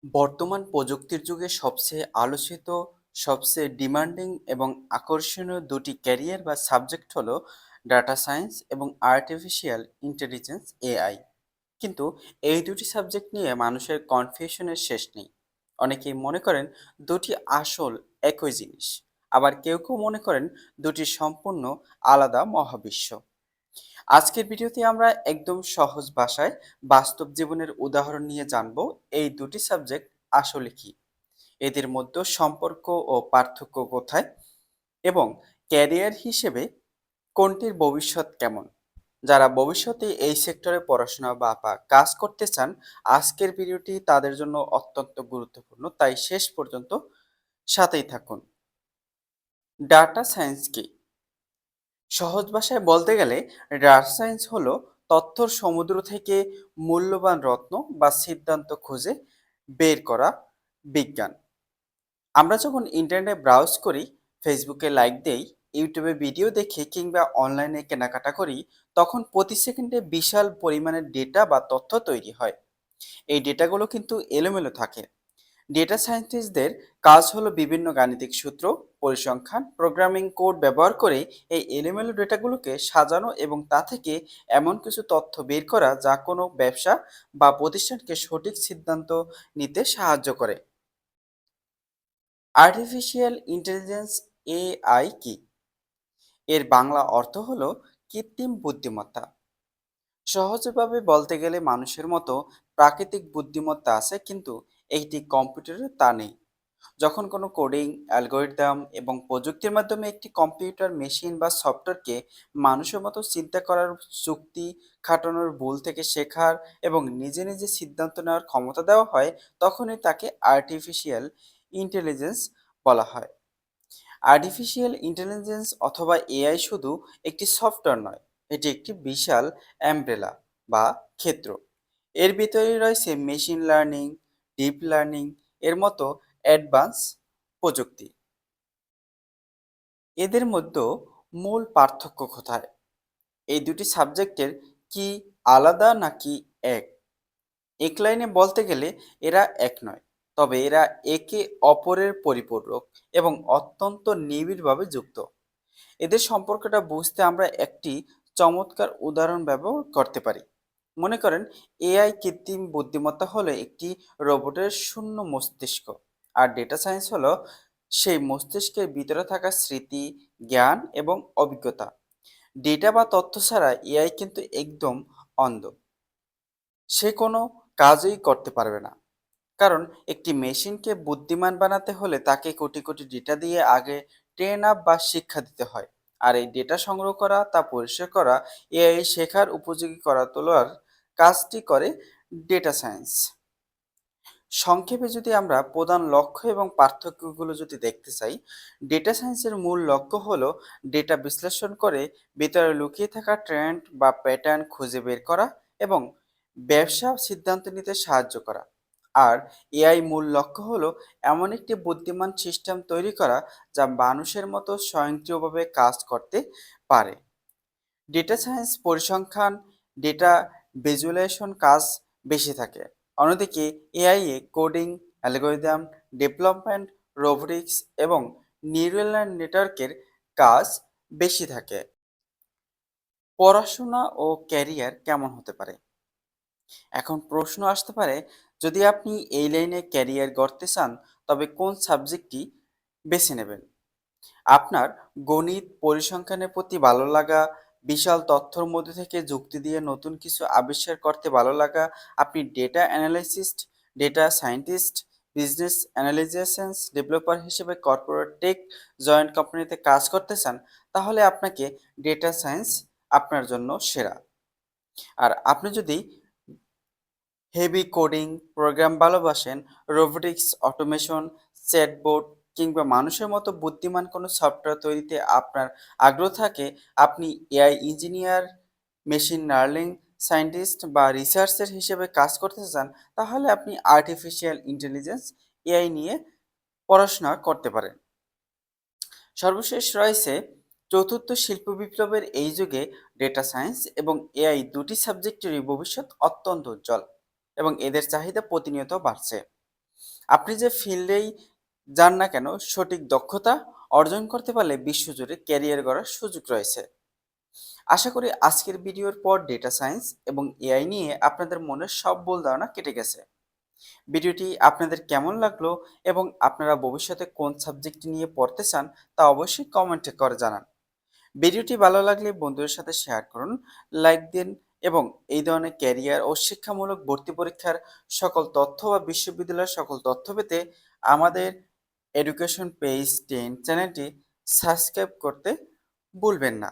বর্তমান প্রযুক্তির যুগে সবচেয়ে আলোচিত, সবচেয়ে ডিমান্ডিং এবং আকর্ষণীয় দুটি ক্যারিয়ার বা সাবজেক্ট হলো ডাটা সায়েন্স এবং আর্টিফিশিয়াল ইন্টেলিজেন্স এআই। কিন্তু এই দুটি সাবজেক্ট নিয়ে মানুষের কনফিউশনের শেষ নেই। অনেকেই মনে করেন দুটি আসল একই জিনিস, আবার কেউ কেউ মনে করেন দুটি সম্পূর্ণ আলাদা মহাবিশ্ব। আজকের ভিডিওতে আমরা একদম সহজ ভাষায় বাস্তব জীবনের উদাহরণ নিয়ে জানব এই দুটি সাবজেক্ট আসলে কি, এদের মধ্যে সম্পর্ক ও পার্থক্য কোথায়, এবং ক্যারিয়ার হিসেবে কোনটির ভবিষ্যৎ কেমন। যারা ভবিষ্যতে এই সেক্টরে পড়াশোনা বা কাজ করতে চান, আজকের ভিডিওটি তাদের জন্য অত্যন্ত গুরুত্বপূর্ণ, তাই শেষ পর্যন্ত সাথেই থাকুন। ডাটা সায়েন্স কি? সহজ ভাষায় বলতে গেলে ডাটা সায়েন্স হলো তথ্যর সমুদ্র থেকে মূল্যবান রত্ন বা সিদ্ধান্ত খুঁজে বের করা বিজ্ঞান। আমরা যখন ইন্টারনেটে ব্রাউজ করি, ফেসবুকে লাইক দেই, ইউটিউবে ভিডিও দেখি কিংবা অনলাইনে কেনাকাটা করি, তখন প্রতি সেকেন্ডে বিশাল পরিমাণের ডেটা বা তথ্য তৈরি হয়। এই ডেটাগুলো কিন্তু এলোমেলো থাকে। ডেটা সায়েন্টিস্টদের কাজ হলো বিভিন্ন গাণিতিক সূত্র, পরিসংখ্যান, প্রোগ্রামিং কোড ব্যবহার করে এই এলোমেলো ডেটাগুলোকে সাজানো এবং তা থেকে এমন কিছু তথ্য বের করা যা কোনো ব্যবসা বা প্রতিষ্ঠানকে সঠিক সিদ্ধান্ত নিতে সাহায্য করে। আর্টিফিশিয়াল ইন্টেলিজেন্স এআই কি? এর বাংলা অর্থ হলো কৃত্রিম বুদ্ধিমত্তা। সহজভাবে বলতে গেলে মানুষের মতো প্রাকৃতিক বুদ্ধিমত্তা আছে, কিন্তু এইটি কম্পিউটারে তা নেই। যখন কোনো কোডিং, অ্যালগরিদম এবং প্রযুক্তির মাধ্যমে একটি কম্পিউটার, মেশিন বা সফটওয়্যারকে মানুষের মতো চিন্তা করার, যুক্তি খাটানোর, ভুল থেকে শেখার এবং নিজে নিজে সিদ্ধান্ত নেওয়ার ক্ষমতা দেওয়া হয়, তখনই তাকে আর্টিফিশিয়াল ইন্টেলিজেন্স বলা হয়। আর্টিফিশিয়াল ইন্টেলিজেন্স অথবা এআই শুধু একটি সফটওয়্যার নয়, এটি একটি বিশাল অ্যামব্রেলা বা ক্ষেত্র। এর ভিতরে রয়েছে মেশিন লার্নিং, ডিপ লার্নিং এর মতো অ্যাডভান্স প্রযুক্তি। এদের মধ্যে মূল পার্থক্য কোথায়? এই দুটি সাবজেক্টের কি আলাদা নাকি এক? এক লাইনে বলতে গেলে এরা এক নয়, তবে এরা একে অপরের পরিপূরক এবং অত্যন্ত নিবিড়ভাবে যুক্ত। এদের সম্পর্কটা বুঝতে আমরা একটি চমৎকার উদাহরণ ব্যবহার করতে পারি। মনে করেন, এআই কৃত্রিম বুদ্ধিমত্তা হলো একটি রোবটের শূন্য মস্তিষ্ক, আর ডেটা সায়েন্স হলো সেই মস্তিষ্কের ভিতরে থাকা স্মৃতি, জ্ঞান এবং অভিজ্ঞতা। ডেটা বা তথ্য ছাড়া এআই কিন্তু একদম অন্ধ। সে কোনো কাজই করতে পারবে না। কারণ একটি মেশিনকে বুদ্ধিমান বানাতে হলে তাকে কোটি কোটি ডেটা দিয়ে আগে ট্রেন আপ বা শিক্ষা দিতে হয়। আর এই ডেটা সংগ্রহ করা, তা পরিষ্কার করা, এআই শেখার উপযোগী করা তোলার কাজটি করে ডেটা সায়েন্স। সংক্ষেপে যদি আমরা প্রধান লক্ষ্য এবং পার্থক্যগুলো যদি দেখতে চাই, ডেটা সায়েন্সের মূল লক্ষ্য হলো ডেটা বিশ্লেষণ করে ভিতরে লুকিয়ে থাকা ট্রেন্ড বা প্যাটার্ন খুঁজে বের করা এবং ব্যবসা সিদ্ধান্ত নিতে সাহায্য করা। আর এআই মূল লক্ষ্য হলো এমন একটি বুদ্ধিমান সিস্টেম তৈরি করা যা মানুষের মতো স্বয়ংক্রিয়ভাবে কাজ করতে পারে। ডেটা সায়েন্স পরিসংখ্যান, ডেটা ভিজুয়ালাইজেশন কাজ বেশি থাকে। অন্যদিকে এআই এ কোডিং, অ্যালগরিদম ডেভেলপমেন্ট, রোবোটিক্স এবং নিউরাল নেটওয়ার্কের কাজ বেশি থাকে। পড়াশোনা ও ক্যারিয়ার কেমন হতে পারে? এখন প্রশ্ন আসতে পারে, যদি আপনি এই লাইনে ক্যারিয়ার গড়তে চান, তবে কোন সাবজেক্টটি বেছে নেবেন? আপনার গণিত, পরিসংখ্যানের প্রতি ভালো লাগা, বিশাল তথ্যর মধ্যে থেকে যুক্তি দিয়ে নতুন কিছু আবিষ্কার করতে ভালো লাগা, আপনি data analyst, data scientist, business analysations developer হিসেবে কর্পোরেট টেক জয়েন্ট কোম্পানিতে কাজ করতে চান, তাহলে আপনাকে ডেটা সায়েন্স আপনার জন্য সেরা। আর আপনি যদি হেভি কোডিং, প্রোগ্রাম ভালোবাসেন, রোবোটিক্স, অটোমেশন, চ্যাটবট কিংবা মানুষের মতো বুদ্ধিমান কোনো সফটওয়্যার তৈরিতে আপনার আগ্রহ থাকে, আপনি AI engineer, machine learning scientist বা রিসার্চার হিসেবে কাজ করতে চান, তাহলে আপনি আর্টিফিশিয়াল ইন্টেলিজেন্স এআই নিয়ে পড়াশোনা করতে পারেন। সর্বশেষ রয়েছে চতুর্থ শিল্প বিপ্লবের এই যুগে ডেটা সায়েন্স এবং এআই দুটি সাবজেক্টেরই ভবিষ্যৎ অত্যন্ত উজ্জ্বল এবং এদের চাহিদা প্রতিনিয়ত বাড়ছে। আপনি যে ফিল্ডেই যান না কেন, সঠিক দক্ষতা অর্জন করতে পারলে বিশ্বজুড়ে ক্যারিয়ার গড়ার সুযোগ রয়েছে। আশা করি আজকের ভিডিওর পর ডেটা সায়েন্স এবং এআই নিয়ে আপনাদের মনের সব ভুল ধারণা কেটে গেছে। ভিডিওটি আপনাদের কেমন লাগলো এবং আপনারা ভবিষ্যতে কোন সাবজেক্ট নিয়ে পড়তে চান তা অবশ্যই কমেন্টে করে জানান। ভিডিওটি ভালো লাগলে বন্ধুদের সাথে শেয়ার করুন, লাইক দিন এবং এই ধরনের ক্যারিয়ার ও শিক্ষামূলক ভর্তি পরীক্ষার সকল তথ্য বা বিশ্ববিদ্যালয়ের সকল তথ্য পেতে আমাদের এডুকেশন পেজ 10 চ্যানেলটি সাবস্ক্রাইব করতে ভুলবেন না।